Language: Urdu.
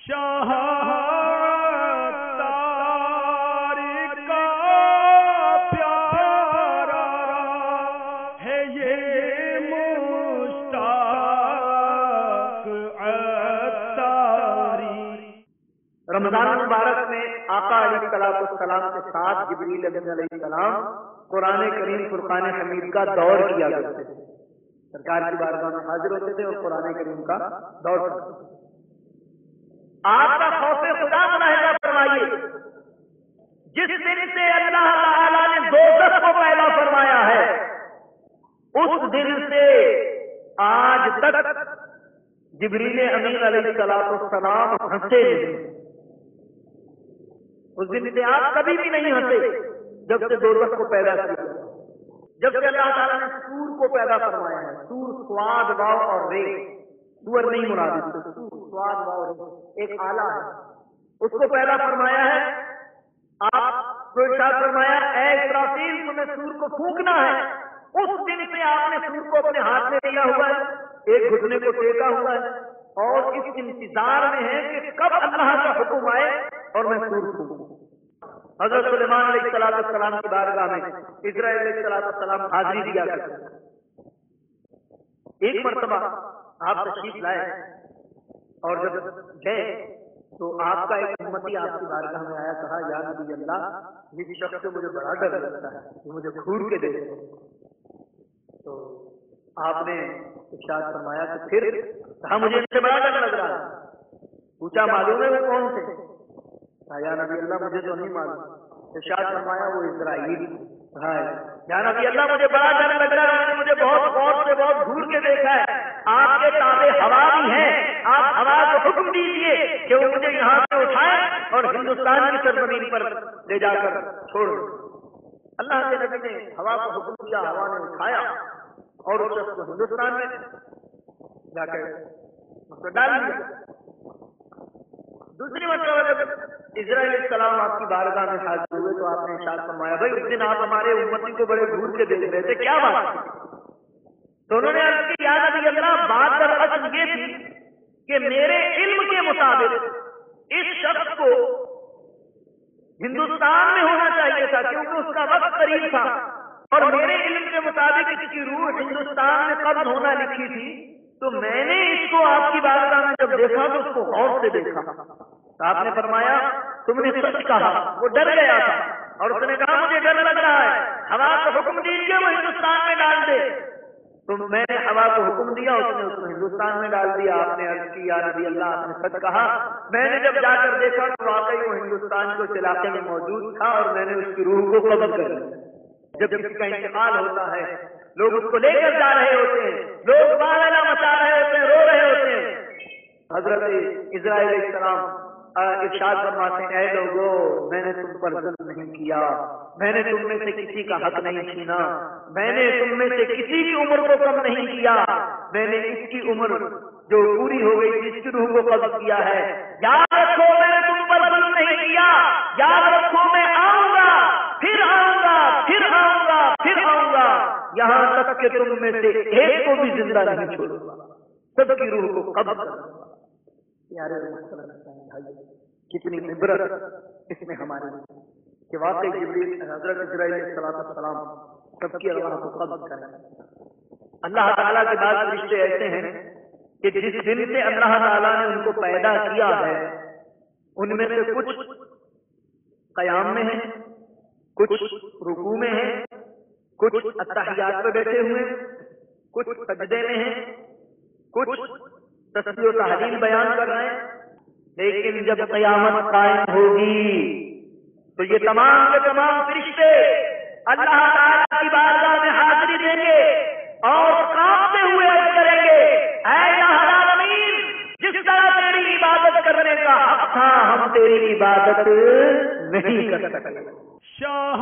شاہ تار کا پیارا ہے یہ مشتاق عطاری۔ رمضان مبارک میں آقا علیہ السلام کے ساتھ جبریل امین علیہ السلام قرآن کریم فرقان حمید کا دور کیا کرتے تھے، سرکار کی بارگاہ میں حاضر ہوتے تھے اور قرآن کریم کا دور کرتے تھے۔ آپ کا خوف خدا ملاحظہ فرمائیے، جس دن سے اللہ تعالیٰ نے دوزخ کو پیدا فرمایا ہے اس دن سے آج تک جبریل امین علیہ السلام ہنسے نہیں۔ اس دن سے آپ کبھی بھی نہیں ہنسے جب سے دوزخ کو پیدا کیا، جب سے اللہ تعالیٰ نے سور کو پیدا فرمایا ہے۔ سور سواد واو اور رے، سور نہیں مراد، سور سواد واو رے ایک آلہ ہے، اس کو پیدا فرمایا ہے۔ آپ کو ارشاد فرمایا اے اسرافیل تمہیں سور کو پھونکنا ہے، اس دن سے آپ نے سور کو اپنے ہاتھ میں لیا ہوا ہے، ایک گھٹنے کو ٹیکا ہوا ہے اور اس انتظار میں ہے کہ کب اللہ کا حکم آئے اور میں سور پھونکوں۔ حضرت سلیمان علیہ السلام کی بارگاہ میں اسرائیل علیہ السلام حاضری دیا کرتے ہیں۔ ایک مرتبہ آپ تشریف لائے اور جب گئے تو آپ کا ایک امتی آپ کی بارگاہ میں آیا، کہا یا نبی اللہ اس شخص سے مجھے بڑا ڈر لگتا ہے، یہ مجھے گھور کے دے دے۔ تو آپ نے ارشاد فرمایا کہ پھر کہا مجھے ان سے بڑا ڈر لگ رہا ہے۔ پوچھا معلوم ہے وہ کون سے؟ یا نبی اللہ مجھے تو نہیں معلوم۔ ارشاد فرمایا وہ اسرائیل ہے۔ یا نبی اللہ مجھے بڑا ڈر لگ رہا ہے، مجھے بہت غور سے بہت گھور کے دیکھا ہے، آپ کے تابع ہوا بھی ہیں، آپ ہوا کو حکم دیجیے کہ وہ مجھے یہاں سے اٹھائے اور ہندوستان کی سرزمین پر لے جا کر چھوڑ دیں۔ اللہ کے نبی نے ہوا کو حکم دیا، ہوا نے اٹھایا اور اس شخص کو ہندوستان میں جا کر ڈال دیا۔ دوسری مرتبہ جب اسرائیل علیہ السلام آپ کی بارگاہ میں حاضر ہوئے تو آپ نے ارشاد فرمایا بھائی اس دن آپ ہمارے امتی کو بڑے گھور کے دیکھ رہے تھے، کیا بات تھی؟ تو انہوں نے عرض کی یا نبی اللہ بات دراصل یہ تھی کہ میرے علم کے مطابق اس شخص کو ہندوستان میں ہونا چاہیے تھا کیونکہ اس کا وقت قریب تھا، اور میرے علم کے مطابق اس کی روح ہندوستان میں قبض ہونا لکھی تھی، تو میں نے اس کو آپ کی بارگاہ میں جب دیکھا تو اس کو غور سے دیکھا۔ تو آپ نے فرمایا تم نے سچ کہا، وہ ڈر گیا تھا اور اس نے کہا مجھے ڈر لگ رہا ہے، ہوا کو حکم دیجیے وہ ہندوستان میں ڈال دے۔ تو میں نے ہوا کو حکم دیا، اس نے اس کو ہندوستان میں ڈال دیا۔ آپ نے عرض کی یا نبی اللہ آپ نے سچ کہا، میں نے جب جا کر دیکھا تو واقعی وہ ہندوستان کے اس علاقے میں موجود تھا اور میں نے اس کی روح کو قبض کر لیا۔ جب کسی کا انتقال ہوتا ہے لوگ اس کو لے کر جا رہے ہوتے ہیں، لوگ بارہ مچا رہے ہوتے ہیں، رو رہے ہوتے ہیں۔ حضرت اسرائیل علیہ السلام ارشاد فرماتے ہیں اے لوگو میں نے تم پر ظلم نہیں کیا، میں نے تم میں سے کسی کا حق نہیں چھینا، میں نے تم میں سے کسی کی عمر کو کم نہیں کیا، میں نے اس کی عمر جو پوری ہو گئی اس کی روح کو قبض کیا ہے۔ یاد رکھو میں نے تم پر ظلم نہیں کیا، یاد رکھو میں آؤں گا، پھر آؤں گا، پھر آؤں گا، پھر آؤں گا، یہاں تک کہ تم میں سے ایک کو بھی زندہ نہیں چھوڑوں گا، سب کی روح کو قبض کروں گا۔ پیارے کتنی عبرت اس میں ہماری کہ واقعی جبریل حضرت اسرائیل علیہ السلام سب کی ارواح کو قبض کریں۔ اللہ تعالیٰ کے بعد رشتے ایسے ہیں کہ جس دن سے اللہ تعالیٰ نے ان کو پیدا کیا ہے ان میں سے کچھ قیام میں ہیں، کچھ رکوع میں ہیں، کچھ اتحیات پہ بیٹھے ہوئے ہیں، کچھ سجدے میں ہیں، کچھ تسبیح و تحلیل بیان کر رہے ہیں۔ لیکن جب قیامت قائم ہوگی تو یہ تمام کے تمام فرشتے اللہ تعالیٰ کی بارگاہ میں حاضری دیں گے اور کانپتے ہوئے عرض کریں گے اے الہ العالمین جس طرح تیری عبادت کرنے کا حق تھا ہم تیری عبادت نہیں کر سکے۔ شاہ